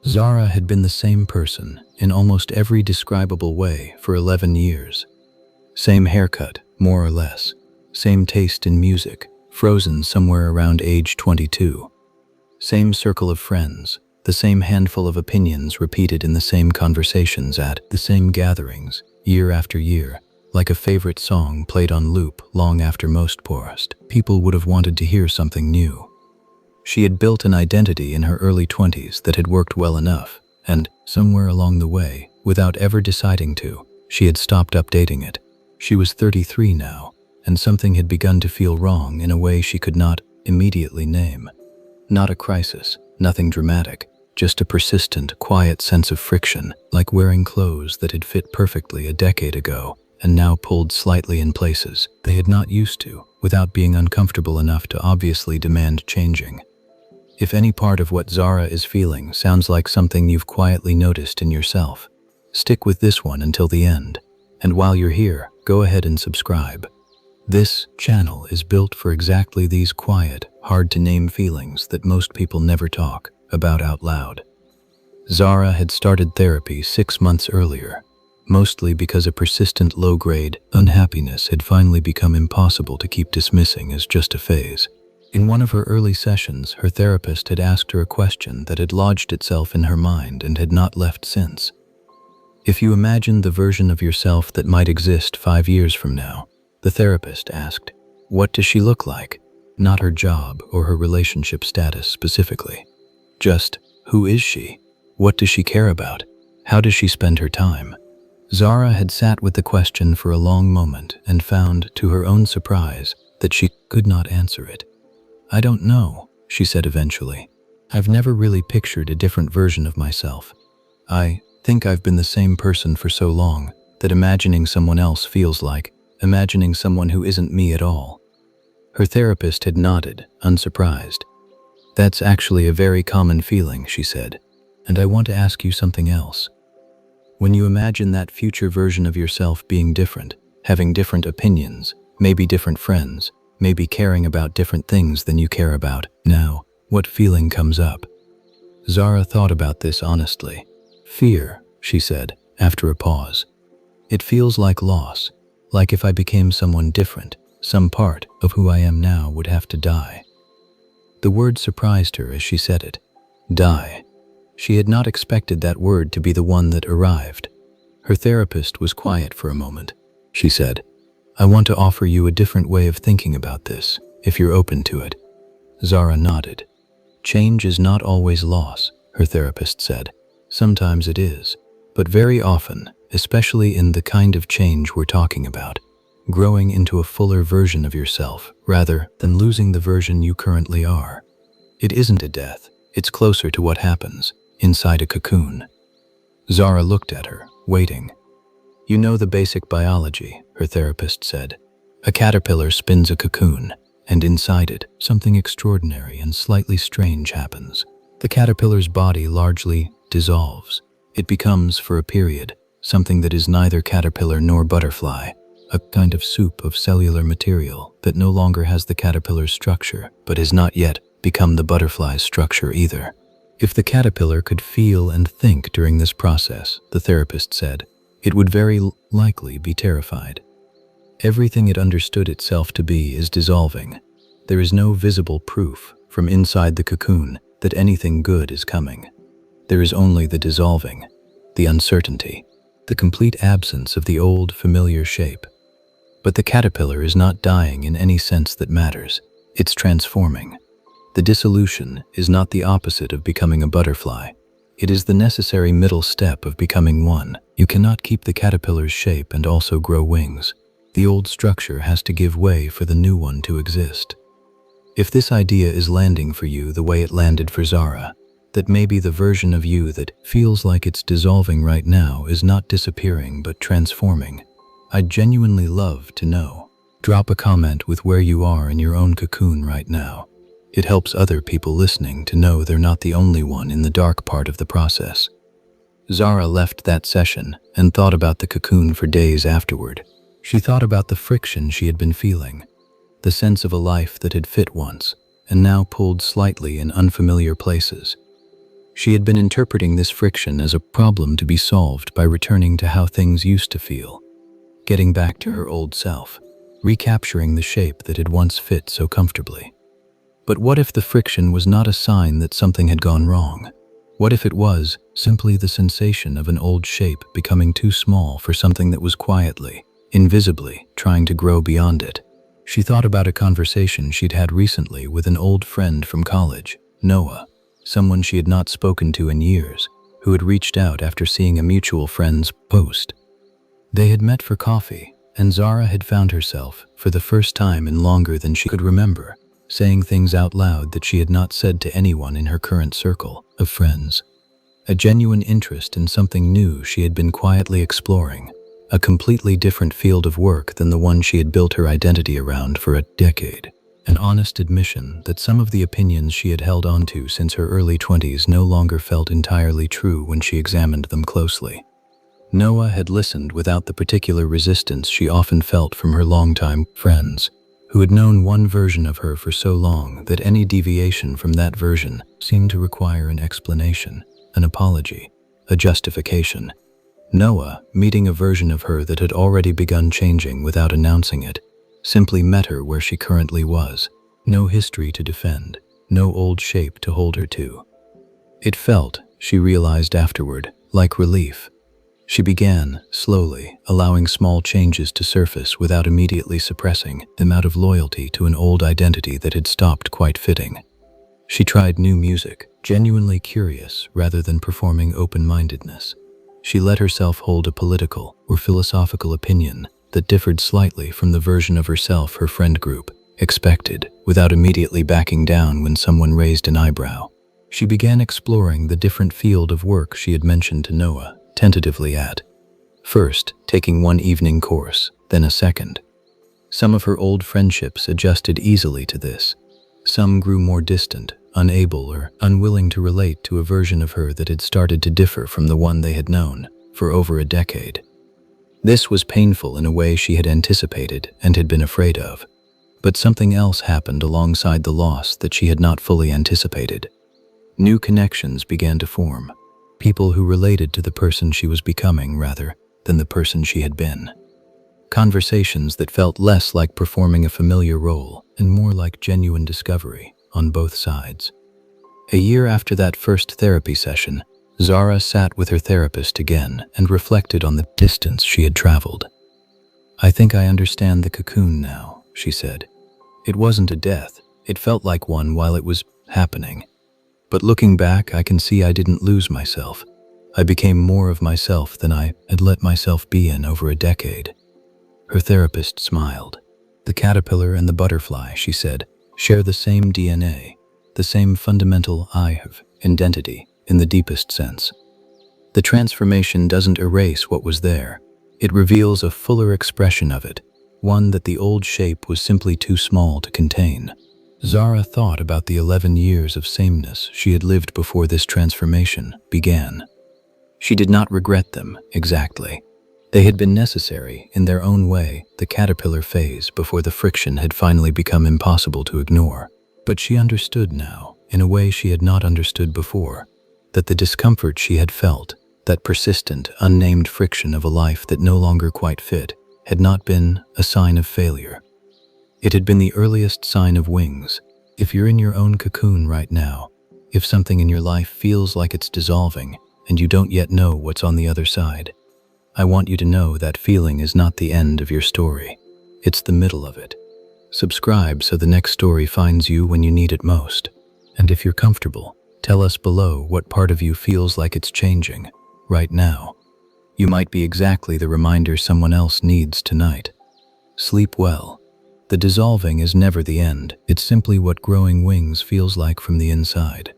Zara had been the same person in almost every describable way for 11 years. Same haircut, more or less. Same taste in music, frozen somewhere around age 22. Same circle of friends, the same handful of opinions repeated in the same conversations at the same gatherings, year after year, like a favorite song played on loop long after most paused. People would have wanted to hear something new. She had built an identity in her early 20s that had worked well enough, and somewhere along the way, without ever deciding to, she had stopped updating it. She was 33 now, and something had begun to feel wrong in a way she could not immediately name. Not a crisis, nothing dramatic, just a persistent, quiet sense of friction, like wearing clothes that had fit perfectly a decade ago and now pulled slightly in places they had not used to, without being uncomfortable enough to obviously demand changing. If any part of what Zara is feeling sounds like something you've quietly noticed in yourself, stick with this one until the end. And while you're here, go ahead and subscribe. This channel is built for exactly these quiet, hard-to-name feelings that most people never talk about out loud. Zara had started therapy 6 months earlier, mostly because a persistent low-grade unhappiness had finally become impossible to keep dismissing as just a phase. In one of her early sessions, her therapist had asked her a question that had lodged itself in her mind and had not left since. If you imagine the version of yourself that might exist 5 years from now, the therapist asked, what does she look like? Not her job or her relationship status specifically. Just, who is she? What does she care about? How does she spend her time? Zara had sat with the question for a long moment and found, to her own surprise, that she could not answer it. I don't know, she said eventually. I've never really pictured a different version of myself. I think I've been the same person for so long that imagining someone else feels like imagining someone who isn't me at all. Her therapist had nodded, unsurprised. That's actually a very common feeling, she said, and I want to ask you something else. When you imagine that future version of yourself being different, having different opinions, maybe different friends, maybe caring about different things than you care about now, what feeling comes up? Zara thought about this honestly. Fear, she said, after a pause. It feels like loss, like if I became someone different, some part of who I am now would have to die. The word surprised her as she said it. Die. She had not expected that word to be the one that arrived. Her therapist was quiet for a moment. She said, I want to offer you a different way of thinking about this, if you're open to it. Zara nodded. Change is not always loss, her therapist said. Sometimes it is, but very often, especially in the kind of change we're talking about, growing into a fuller version of yourself rather than losing the version you currently are. It isn't a death, it's closer to what happens inside a cocoon. Zara looked at her, waiting. You know the basic biology, her therapist said. A caterpillar spins a cocoon, and inside it, something extraordinary and slightly strange happens. The caterpillar's body largely dissolves. It becomes, for a period, something that is neither caterpillar nor butterfly, a kind of soup of cellular material that no longer has the caterpillar's structure, but has not yet become the butterfly's structure either. If the caterpillar could feel and think during this process, the therapist said, it would very likely be terrified. Everything it understood itself to be is dissolving. There is no visible proof from inside the cocoon that anything good is coming. There is only the dissolving, the uncertainty, the complete absence of the old familiar shape. But the caterpillar is not dying in any sense that matters. It's transforming. The dissolution is not the opposite of becoming a butterfly. It is the necessary middle step of becoming one. You cannot keep the caterpillar's shape and also grow wings. The old structure has to give way for the new one to exist. If this idea is landing for you the way it landed for Zara, that maybe the version of you that feels like it's dissolving right now is not disappearing but transforming, I'd genuinely love to know. Drop a comment with where you are in your own cocoon right now. It helps other people listening to know they're not the only one in the dark part of the process. Zara left that session and thought about the cocoon for days afterward. She thought about the friction she had been feeling, the sense of a life that had fit once and now pulled slightly in unfamiliar places. She had been interpreting this friction as a problem to be solved by returning to how things used to feel, getting back to her old self, recapturing the shape that had once fit so comfortably. But what if the friction was not a sign that something had gone wrong? What if it was simply the sensation of an old shape becoming too small for something that was quietly, invisibly, trying to grow beyond it? She thought about a conversation she'd had recently with an old friend from college, Noah, someone she had not spoken to in years, who had reached out after seeing a mutual friend's post. They had met for coffee, and Zara had found herself, for the first time in longer than she could remember, saying things out loud that she had not said to anyone in her current circle of friends. A genuine interest in something new she had been quietly exploring, a completely different field of work than the one she had built her identity around for a decade. An honest admission that some of the opinions she had held onto since her early 20s no longer felt entirely true when she examined them closely. Noah had listened without the particular resistance she often felt from her longtime friends, who had known one version of her for so long that any deviation from that version seemed to require an explanation, an apology, a justification. Noah, meeting a version of her that had already begun changing without announcing it, simply met her where she currently was. No history to defend, no old shape to hold her to. It felt, she realized afterward, like relief. She began, slowly, allowing small changes to surface without immediately suppressing them out of loyalty to an old identity that had stopped quite fitting. She tried new music, genuinely curious rather than performing open-mindedness. She let herself hold a political or philosophical opinion that differed slightly from the version of herself her friend group expected, without immediately backing down when someone raised an eyebrow. She began exploring the different field of work she had mentioned to Noah, tentatively at first taking one evening course, then a second. Some of her old friendships adjusted easily to this. Some grew more distant, unable or unwilling to relate to a version of her that had started to differ from the one they had known for over a decade. This was painful in a way she had anticipated and had been afraid of. But something else happened alongside the loss that she had not fully anticipated. New connections began to form. People who related to the person she was becoming rather than the person she had been. Conversations that felt less like performing a familiar role and more like genuine discovery on both sides. A year after that first therapy session, Zara sat with her therapist again and reflected on the distance she had traveled. "I think I understand the cocoon now," she said. "It wasn't a death. It felt like one while it was happening. But looking back, I can see I didn't lose myself. I became more of myself than I had let myself be in over a decade." Her therapist smiled. "The caterpillar and the butterfly," she said, "share the same DNA, the same fundamental I have identity in the deepest sense. The transformation doesn't erase what was there. It reveals a fuller expression of it, one that the old shape was simply too small to contain." Zara thought about the 11 years of sameness she had lived before this transformation began. She did not regret them, exactly. They had been necessary, in their own way, the caterpillar phase before the friction had finally become impossible to ignore. But she understood now, in a way she had not understood before, that the discomfort she had felt, that persistent, unnamed friction of a life that no longer quite fit, had not been a sign of failure. It had been the earliest sign of wings. If you're in your own cocoon right now, if something in your life feels like it's dissolving and you don't yet know what's on the other side, I want you to know that feeling is not the end of your story. It's the middle of it. Subscribe so the next story finds you when you need it most. And if you're comfortable, tell us below what part of you feels like it's changing right now. You might be exactly the reminder someone else needs tonight. Sleep well. The dissolving is never the end. It's simply what growing wings feels like from the inside.